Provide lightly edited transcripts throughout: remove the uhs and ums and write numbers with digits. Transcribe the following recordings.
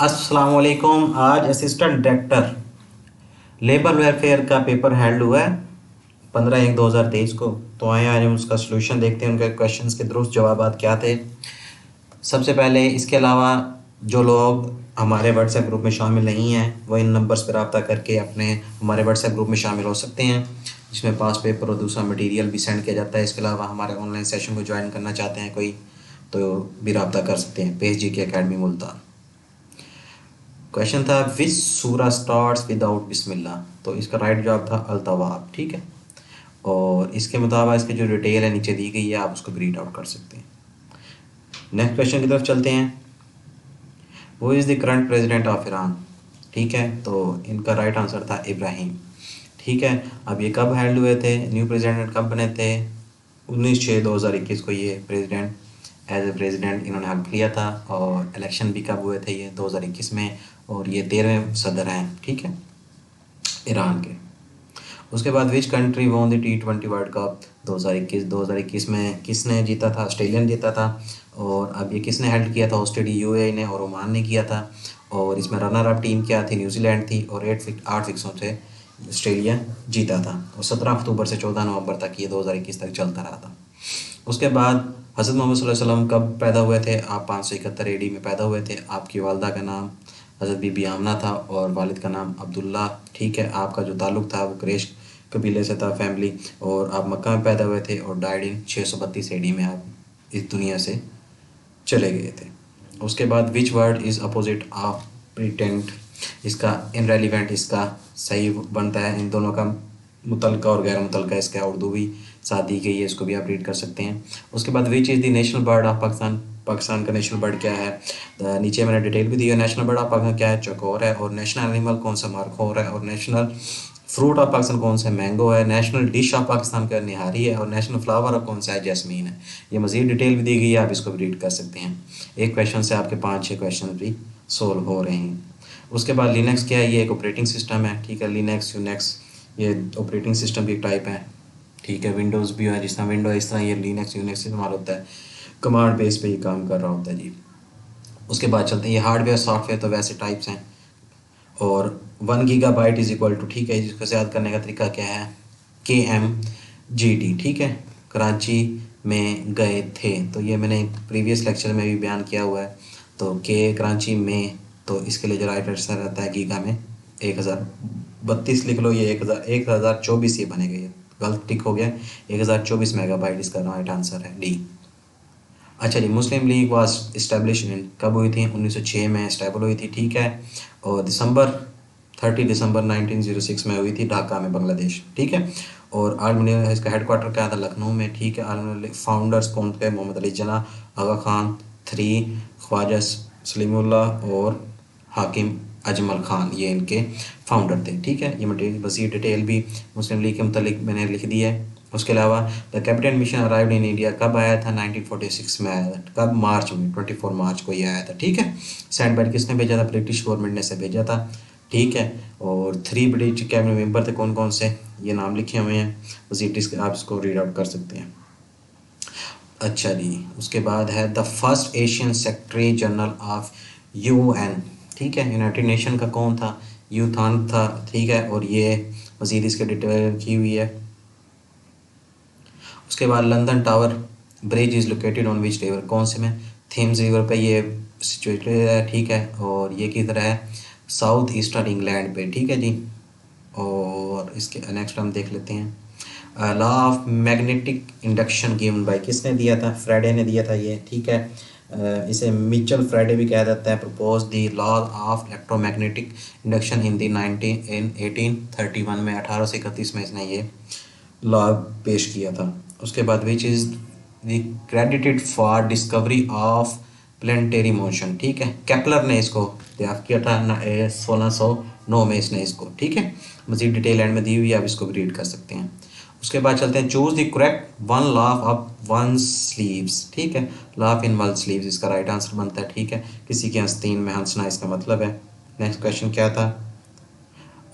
अस्सलाम वालेकुम। आज असिस्टेंट डायरेक्टर लेबर वेलफेयर का पेपर हैंड हुआ है 15/1/2023 को। तो आए आज हम उसका सलूशन देखते हैं, उनके क्वेश्चंस के दुरुस्त जवाबात क्या थे। सबसे पहले इसके अलावा जो लोग हमारे व्हाट्सएप ग्रुप में शामिल नहीं हैं वो इन नंबर्स पर रब्ता करके अपने हमारे व्हाट्सएप ग्रुप में शामिल हो सकते हैं, जिसमें पास पेपर और दूसरा मटेरियल भी सेंड किया जाता है। इसके अलावा हमारे ऑनलाइन सेशन को ज्वाइन करना चाहते हैं कोई तो भी रब्ता कर सकते हैं। पेज जी के अकेडमी मुल्तान। क्वेश्चन था विच सूरा स्टार्ट्स विदाउट बिस्मिल्लाह, तो इसका राइट जवाब था अल-तवाब। ठीक है, और इसके मुताबिक इसकी जो डिटेल है नीचे दी गई है, आप उसको रीड आउट कर सकते हैं। नेक्स्ट क्वेश्चन की तरफ चलते हैं। वो is the current president of Iran. ठीक है, तो इनका राइट आंसर था इब्राहिम। ठीक है, अब ये कब हेल्ड हुए थे, न्यू प्रेसिडेंट कब बने थे? 19/6/2021 को ये प्रेसिडेंट एज ए प्रेसिडेंट इन्होंने हल्फ लिया था, और इलेक्शन भी कब हुए थे? ये 2021 में, और ये 13वें सदर हैं। ठीक है, ईरान के। उसके बाद which country won the T20 world cup 2021 में किसने जीता था? ऑस्ट्रेलिया ने जीता था। और अब ये किसने हेल्ड किया था? होस्टेड यूएई ने और ओमान ने किया था। और इसमें रनर अप टीम क्या थी? न्यूजीलैंड थी, और 8 फिक्सों से ऑस्ट्रेलिया जीता था। और 17 अक्टूबर से 14 नवंबर तक ये 2021 तक चलता रहा था। उसके बाद हज़रत मोहम्मद सल्लल्लाहु अलैहि वसल्लम कब पैदा हुए थे? आप 571 AD में पैदा हुए थे। आपकी वालदा का नाम हज़रत बीबी आमना था और वालिद का नाम अब्दुल्ला। ठीक है, आपका जो ताल्लुक़ था वो कुरैश कबीले से था, फैमिली, और आप मक्का में पैदा हुए थे और डाइड इन 632 AD में आप इस दुनिया से चले गए थे। उसके बाद which word is opposite of pertinent, इसका इनरेलीवेंट इसका सही बनता है। इन दोनों का मुतलका और गैर मुतलका इसका उर्दू भी साथ दी गई है, इसको भी आप रीड कर सकते हैं। उसके बाद which is the national bird of Pakistan, Pakistan का नेशनल बर्ड क्या है? नीचे मैंने डिटेल भी दी है। नेशनल बर्ड ऑफ पाकिस्तान क्या है? चकोर है। और नेशनल एनिमल कौन सा? मारखोर है। और नेशनल फ्रूट ऑफ पाकिस्तान कौन सा है? मैंगो है। नेशनल डिश ऑफ पाकिस्तान का निहारी है। और नेशनल फ्लावर कौन सा है? जैस्मीन है। ये मज़ीद डिटेल भी दी गई है, आप इसको भी रीड कर सकते हैं। एक क्वेश्चन से आपके 5-6 क्वेश्चन भी सोल्व हो रहे हैं। उसके बाद लिनक्स क्या है? ये एक ऑपरेटिंग सिस्टम है। ठीक है, लिनक्स यूनेक्स ये ऑपरेटिंग सिस्टम की एक टाइप है। ठीक है, विंडोज़ भी है, जिस तरह विंडो इस तरह ये लिनक्स यूनेक्स इस्तेमाल होता है, कमांड बेस पे ये काम कर रहा होता है जी। उसके बाद चलते हैं, ये हार्डवेयर सॉफ्टवेयर तो वैसे टाइप्स हैं। और 1 GB इज़ इक्वल टू, ठीक है, इसको याद करने का तरीका क्या है? KMGT। ठीक है, कराची में गए थे, तो ये मैंने प्रीवियस लेक्चर में भी बयान किया हुआ है। तो के कराची में, तो इसके लिए जो राइट आंसर रहता है गीगा में 1032 लिख लो, ये 1024 ये बनेगा, ये गलत टिक हो गया। 1024 मेगाबाइट इसका राइट आंसर है डी। अच्छा जी, मुस्लिम लीग वाज इस्टेब्लिश इन, कब हुई थी? 1906 में इस्टेबल हुई थी। ठीक है, और 30 दिसंबर 1906 में हुई थी, ढाका में, बांग्लादेश। ठीक है, और आर्मीनिया इसका हेडक्वार्टर क्या था? लखनऊ में। ठीक है, आर्मीनिया फाउंडर्स कौन थे? मोहम्मद अली जिन्ना, आगा खान 3, ख्वाजा सलीमुल्लाह और हाकिम अजमल खान, ये इनके फाउंडर थे। ठीक है, ये मटेरियल मज़ीद डिटेल भी मुस्लिम लीग के मतलब मैंने लिख दी है। उसके अलावा the capital mission arrived in India कब आया था? 1946 में आया था। कब? मार्च में, 24 मार्च को ये आया था। ठीक है, सेंड बाय किसने भेजा था? ब्रिटिश गवर्नमेंट ने से भेजा था। ठीक है, और 3 ब्रिटिश कैबिनेट मेंबर थे, कौन कौन से? ये नाम लिखे हुए हैं, मज़ीद आप इसको रीड आउट कर सकते हैं। अच्छा जी, उसके बाद है the first Asian secretary general of UN। ठीक है, यूनाइटेड नेशन का कौन था? यूथान था। ठीक है, और ये मज़ीद इसके डिटेल की हुई है। उसके बाद London tower bridge is located on which river, कौन से में? थेम्स रिवर पे ये सिचुएटेड है। ठीक है, और ये किधर है? साउथ ईस्टर्न इंग्लैंड पे। ठीक है जी, और इसके नेक्स्ट हम देख लेते हैं। Law of magnetic induction given by, किसने दिया था? फ्राइडे ने दिया था ये। ठीक है, इसे मिचेल फ्राइडे भी कहा जाता है। Propose the law of electromagnetic induction in 1831 में, 1831 में इसने ये लॉ पेश किया था। उसके बाद which is the credited for discovery of planetary motion. ठीक है, केपलर ने इसको दरियाफ्त किया था 1609 में इसने इसको। ठीक है, मज़ीद डिटेल एंड में दी हुई है, आप इसको भी रीड कर सकते हैं। उसके बाद चलते हैं, choose the correct one law of one sleeves. ठीक है, law of in one sleeves इसका राइट आंसर बनता है। ठीक है, किसी के आस्तीन में हंसना इसका मतलब है। नेक्स्ट क्वेश्चन क्या था?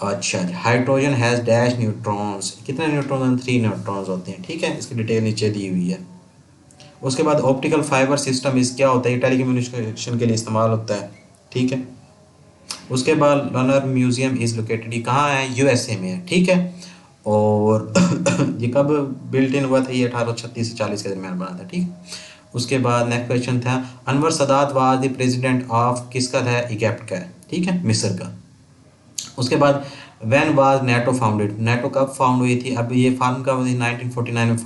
अच्छा, हाइड्रोजन हैज़ डैश न्यूट्रॉन्स, कितने न्यूट्रॉन? 3 न्यूट्रॉन्स होते हैं। ठीक है, इसकी डिटेल नीचे दी हुई है। उसके बाद ऑप्टिकल फाइबर सिस्टम इस क्या होता है? टेलीकम्युनिकेशन के लिए इस्तेमाल होता है। ठीक है, उसके बाद लर्नर म्यूजियम इज़ लोकेटेड, ये कहाँ है, यूएसए में है, ठीक है। और ये कब बिल्ट इन हुआ था, ये 1836 से 40 के दरमियान बना था, ठीक। उसके बाद नेक्स्ट क्वेश्चन था Anwar Sadat was the president of, किसका था, इजिप्ट का है, ठीक है, मिस्र का। उसके बाद when was NATO founded, NATO कब फाउंड हुई थी, अब ये फार्म कब हुई, 1949 में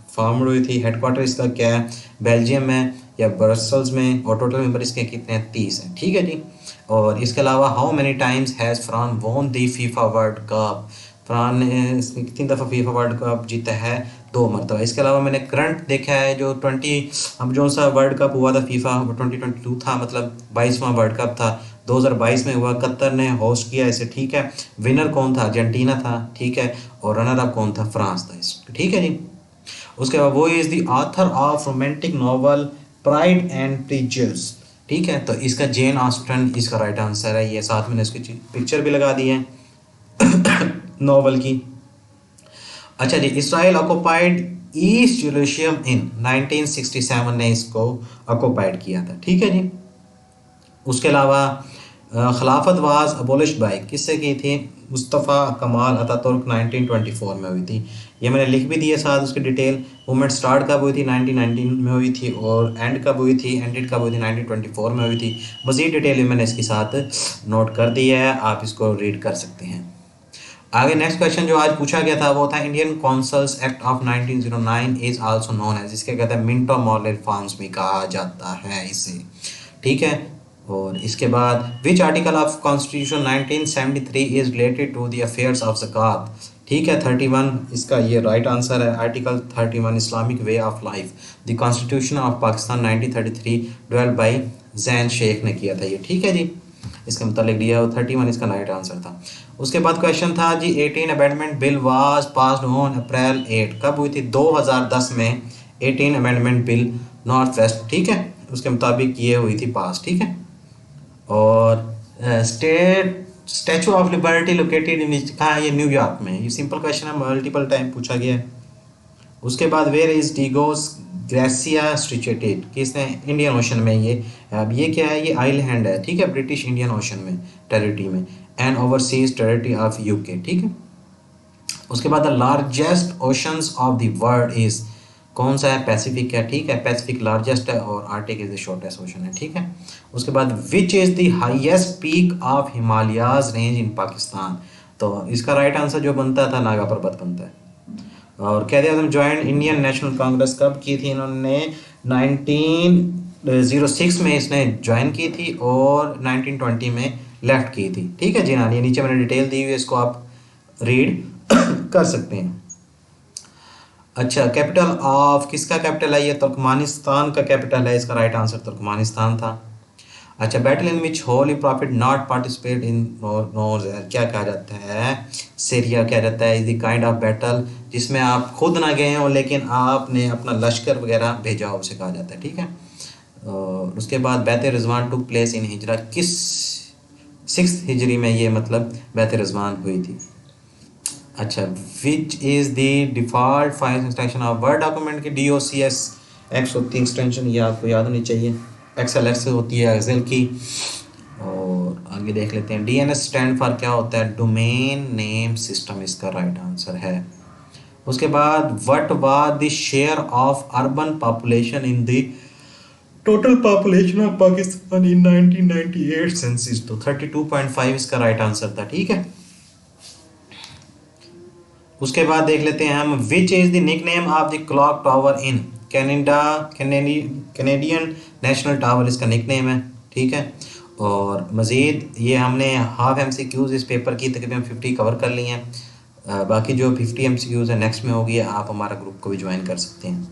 फाउंड हुई थी। हेडक्वार्टर इसका क्या है, बेल्जियम में या ब्रसल्स में, और टोटल मेंबर इसके कितने हैं, 30 हैं, ठीक है जी। और इसके अलावा how many times has France वोन दी फीफा वर्ल्ड कप, फ्रांस ने कितनी दफ़ा फीफा वर्ल्ड कप जीता है, 2 मरतबा। इसके अलावा मैंने करंट देखा है जो 20, अब जो सा वर्ल्ड कप हुआ था फीफा 2022 था, मतलब 22वां वर्ल्ड कप था, 2022 में हुआ, कतर ने होस्ट किया इसे, ठीक है। विनर कौन था, अर्जेंटीना था, ठीक है। और रनर अप कौन था, फ्रांस था इस, ठीक है जी। उसके बाद वो is the author of romantic novel pride and prejudice, ठीक है। तो इसका जेन ऑस्टन इसका राइट आंसर है, ये साथ में इसकी पिक्चर भी लगा दी है नॉवल की। अच्छा जी, इसराइल ऑक्युपाइड ईस्ट जेरूशलम इन 1967 ने इसको ऑक्युपाइड किया था, ठीक है जी। उसके अलावा खिलाफत वाज अबोलिश बाय, किससे की थी, मुस्तफ़ा कमाल अतातुर्क 1924 में हुई थी। ये मैंने लिख भी दिया साथ उसकी डिटेल। मूवमेंट स्टार्ट कब हुई थी, 1919 में हुई थी, और एंड कब हुई थी, एंडेड कब हुई थी, 1924 में हुई थी। मज़ीद डिटेल भी मैंने इसके साथ नोट कर दी है, आप इसको रीड कर सकते हैं। आगे नेक्स्ट क्वेश्चन जो आज पूछा गया था वो था Indian councils act of 1909 is also known as, जिसके कहते हैं मिंटो मॉरले रिफॉर्म्स भी कहा जाता है इसे, ठीक है। और इसके बाद which article of constitution 1973 is related to the affairs of ज़कात, ठीक है, 31 इसका ये राइट आंसर है। Article 31 Islamic way of life, the constitution of Pakistan 1933 developed by Jain Sheikh ने किया था ये, ठीक है जी। इसके मुतालिक दिया 31 इसका राइट आंसर था। उसके बाद क्वेश्चन था जी 18 amendment bill was passed on April 8, कब हुई थी, 2010 में 18 अमेंडमेंट बिल नॉर्थ वेस्ट, ठीक है, उसके मुताबिक ये हुई थी पास, ठीक है। और statue of liberty located in, कहाँ है ये, न्यूयॉर्क में। ये सिंपल क्वेश्चन है, मल्टीपल टाइम पूछा गया है। उसके बाद वेयर इज डिगोस ग्रेसिया सिचुएटेड, किसने, इंडियन ओशन में ये। अब ये क्या है, ये आइलैंड है, ठीक है, ब्रिटिश इंडियन ओशन में टेरिटरी में, and overseas territory of UK, ठीक है। उसके बाद the largest oceans of the world is, कौन सा है, पैसिफिक है, ठीक है, पैसिफिक लार्जेस्ट है, और Arctic is the shortest ocean है, ठीक है। उसके बाद which is the highest peak of Himalayas range इन पाकिस्तान, तो इसका राइट आंसर जो बनता था नागा पर्वत बनता है। और कैद आज़म ज्वाइन इंडियन नेशनल कांग्रेस कब की थी, इन्होंने 1906 में इसने ज्वाइन की थी, और 1920 में लेफ्ट की थी, ठीक है जी। हाँ, ये नीचे मैंने डिटेल दी हुई है, इसको आप रीड कर सकते हैं। अच्छा, कैपिटल ऑफ, किसका कैपिटल है ये, तुर्कमानिस्तान का कैपिटल है, इसका राइट आंसर तुर्कमानिस्तान था। अच्छा, battle in which holy prophet not participate in knows, क्या कहा जाता है, सीरिया क्या जाता है, is the kind of battle जिसमें आप खुद ना गए हो लेकिन आपने अपना लश्कर वगैरह भेजा हो, उसे कहा जाता है, ठीक है। और उसके बाद बैत रिजवान टुक प्लेस इन हिजरा, किस 6th हिजरी में ये मतलब बैत रिजवान हुई थी। अच्छा, which is the default file extension of word document की, DOCS होती है एक्सटेंशन, ये आपको याद होनी चाहिए। XLX होती है एक्सेल की। और आगे देख लेते हैं, DNS स्टैंड फॉर क्या होता है, डोमेन नेम सिस्टम, इसका राइट आंसर है। उसके बाद what was the share of urban population in the total population of Pakistan in 1998 census, तो 32.5 इसका राइट आंसर था, ठीक है। उसके बाद देख लेते हैं हम, which is the nickname of the clock tower in Canadian national tower, इसका निकनेम है, ठीक है। और मज़ीद ये हमने हाफ MCQs इस पेपर की तकरीबन 50 कवर कर लिए हैं। बाकी जो 50 MCQs है नेक्स्ट में होगी, आप हमारा ग्रुप को भी ज्वाइन कर सकते हैं।